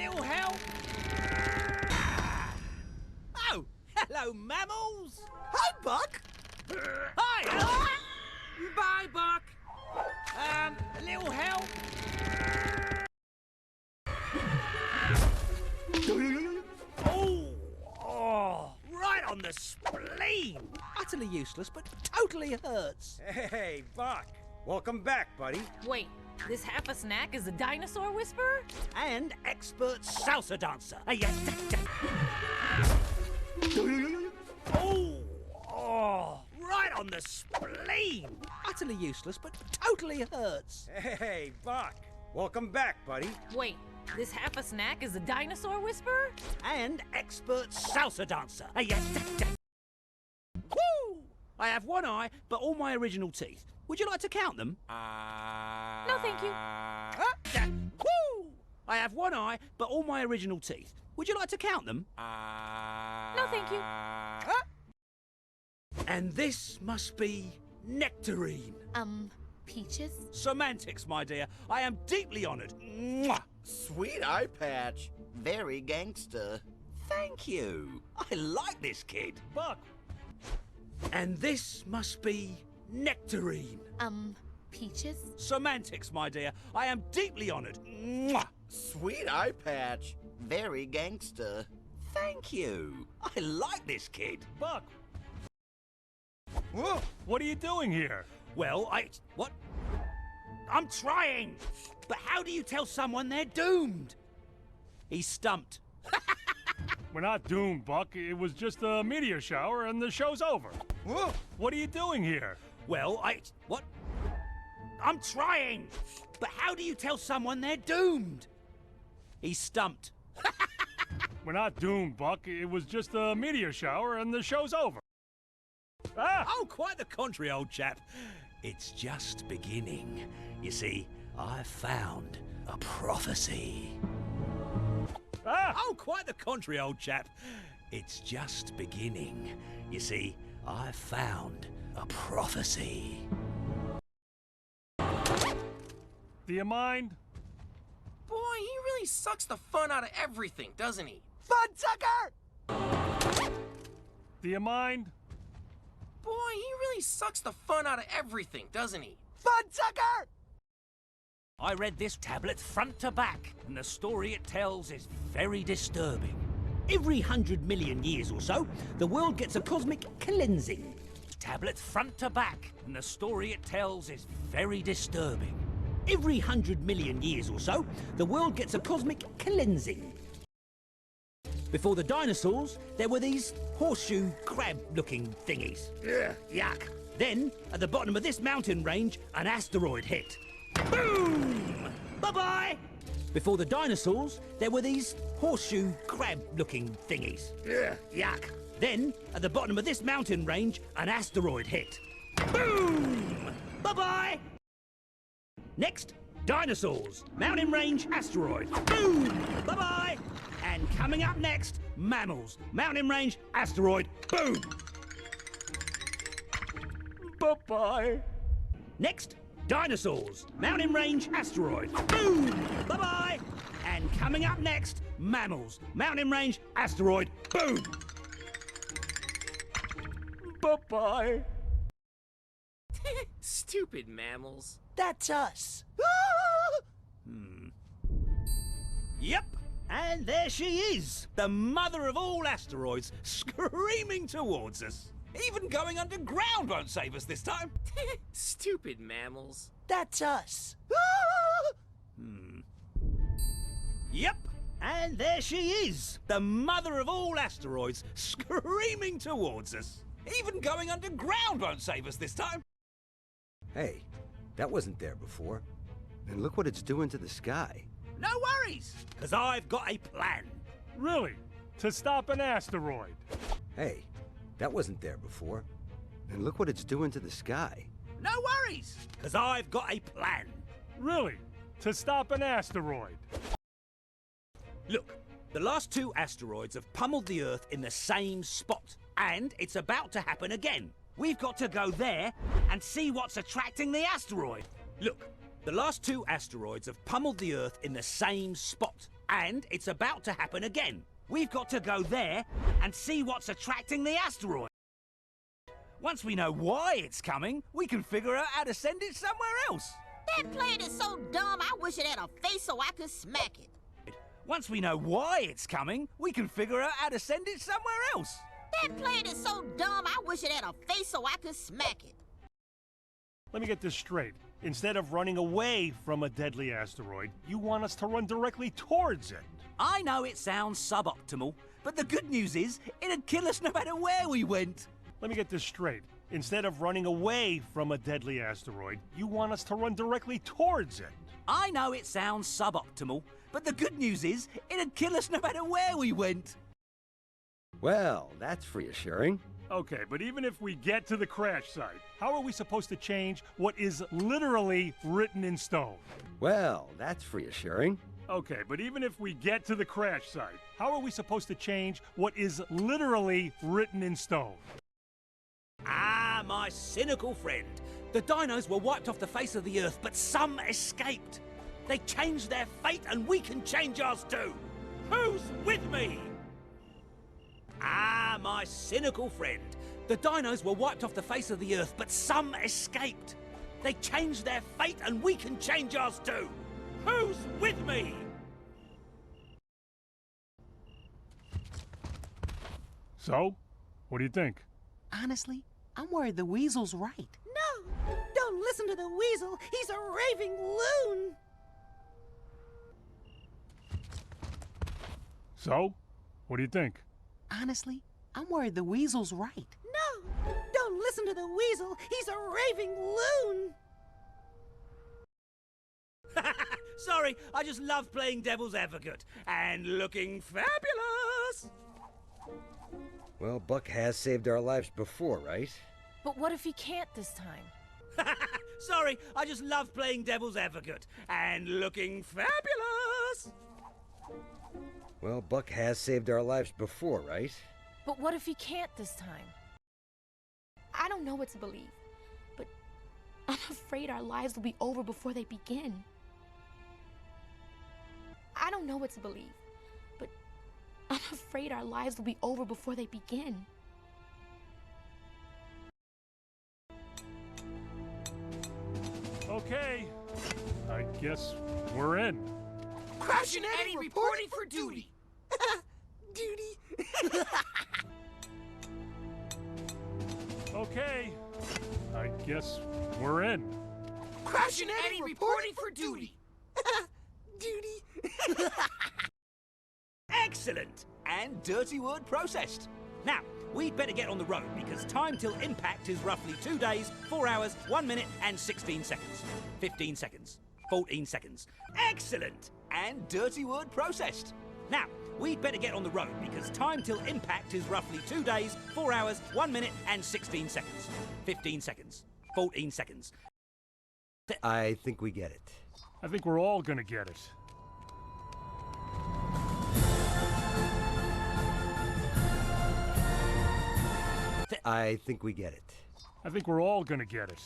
little help? Oh, hello, mammals. Hi, Buck. Hi. Bye, Buck. A little help? Oh, right on the spleen. Utterly useless, but totally hurts. Hey, Buck. Welcome back, buddy. Wait, this half a snack is a dinosaur whisperer? And expert salsa dancer. Oh, right on the spleen. Utterly useless, but totally hurts. Hey, Buck. Welcome back, buddy. Wait, this half a snack is a dinosaur whisperer? And expert salsa dancer. Woo! I have one eye, but all my original teeth. Would you like to count them? No, thank you. Woo! I have one eye, but all my original teeth. Would you like to count them? No, thank you. And this must be nectarine. Peaches? Semantics, my dear. I am deeply honoured. Mwah! Sweet eye patch. Very gangster. Thank you. I like this kid. Buck. And this must be nectarine. Peaches? Semantics, my dear. I am deeply honoured. Mwah! Sweet eye patch. Very gangster. Thank you. I like this kid. Buck. Whoa, what are you doing here? Well, What? I'm trying! But how do you tell someone they're doomed? He's stumped. We're not doomed, Buck. It was just a meteor shower and the show's over. Whoa, what are you doing here? Well, What? I'm trying! But how do you tell someone they're doomed? He's stumped. We're not doomed, Buck. It was just a meteor shower and the show's over. Ah! Oh, quite the contrary, old chap. It's just beginning. You see, I've found a prophecy. Ah! Oh, quite the contrary, old chap. It's just beginning. You see, I've found a prophecy. Do you mind? Boy, he really sucks the fun out of everything, doesn't he? Fun sucker! Do you mind? Boy, he really sucks the fun out of everything, doesn't he? Fun sucker! I read this tablet front to back, and the story it tells is very disturbing. Every 100 million years or so, the world gets a cosmic cleansing. Tablet front to back, and the story it tells is very disturbing. Every 100 million years or so, the world gets a cosmic cleansing. Before the dinosaurs, there were these horseshoe crab-looking thingies. Ugh, yuck. Then, at the bottom of this mountain range, an asteroid hit. Boom! Bye-bye! Before the dinosaurs, there were these horseshoe crab-looking thingies. Ugh, yuck. Then, at the bottom of this mountain range, an asteroid hit. Boom! Bye-bye! Next, dinosaurs. Mountain range asteroid. Boom! Bye-bye! And coming up next, mammals. Mountain range asteroid. Boom! Bye-bye. Next, dinosaurs. Mountain range asteroid. Boom! Bye-bye! And coming up next, mammals. Mountain range asteroid. Boom! Bye-bye. Stupid mammals. That's us. Yep, and there she is, the mother of all asteroids, screaming towards us. Even going underground won't save us this time. Stupid mammals. That's us. Yep, and there she is, the mother of all asteroids, screaming towards us. Even going underground won't save us this time. Hey, that wasn't there before. And look what it's doing to the sky. No worries, because I've got a plan. Really? To stop an asteroid? Hey, that wasn't there before. And look what it's doing to the sky. No worries, because I've got a plan. Really? To stop an asteroid? Look, the last two asteroids have pummeled the Earth in the same spot, and it's about to happen again. We've got to go there and see what's attracting the asteroid. Look, the last two asteroids have pummeled the Earth in the same spot, And it's about to happen again. We've got to go there and see what's attracting the asteroid. Once we know why it's coming, we can figure out how to send it somewhere else. That plane is so dumb, I wish it had a face so I could smack it. Once we know why it's coming, we can figure out how to send it somewhere else. That plane is so dumb, I wish it had a face so I could smack it. Let me get this straight. Instead of running away from a deadly asteroid, you want us to run directly towards it. I know it sounds suboptimal, but the good news is it'd kill us no matter where we went. Let me get this straight. Instead of running away from a deadly asteroid, you want us to run directly towards it. I know it sounds suboptimal, but the good news is it'd kill us no matter where we went. Well, that's reassuring. Okay, but even if we get to the crash site, how are we supposed to change what is literally written in stone? Well, that's reassuring. Okay, but even if we get to the crash site, how are we supposed to change what is literally written in stone? Ah, my cynical friend. The dinos were wiped off the face of the Earth, but some escaped. They changed their fate, and we can change ours too. Who's with me? Ah, my cynical friend. The dinos were wiped off the face of the Earth, but some escaped. They changed their fate, and we can change ours too. Who's with me? So, what do you think? Honestly, I'm worried the weasel's right. No, don't listen to the weasel. He's a raving loon. So, what do you think? Honestly, I'm worried the weasel's right. No, don't listen to the weasel. He's a raving loon. Sorry, I just love playing devil's advocate and looking fabulous. Well, Buck has saved our lives before, right? But what if he can't this time? Sorry, I just love playing devil's advocate and looking fabulous. Well, Buck has saved our lives before, right? But what if he can't this time? I don't know what to believe, but I'm afraid our lives will be over before they begin. I don't know what to believe, but I'm afraid our lives will be over before they begin. Okay, I guess we're in. Crash and Eddie reporting for duty. Duty. Okay, I guess we're in. Crash and Eddie reporting for duty. Duty. Excellent! And dirty word processed. Now, we'd better get on the road because time till impact is roughly 2 days, 4 hours, 1 minute and 16 seconds. 15 seconds. 14 seconds. Excellent! And dirty word processed. Now, we'd better get on the road because time till impact is roughly 2 days, 4 hours, 1 minute and 16 seconds. 15 seconds. 14 seconds. I think we get it. I think we're all gonna get it. I think we get it. I think we're all gonna get it.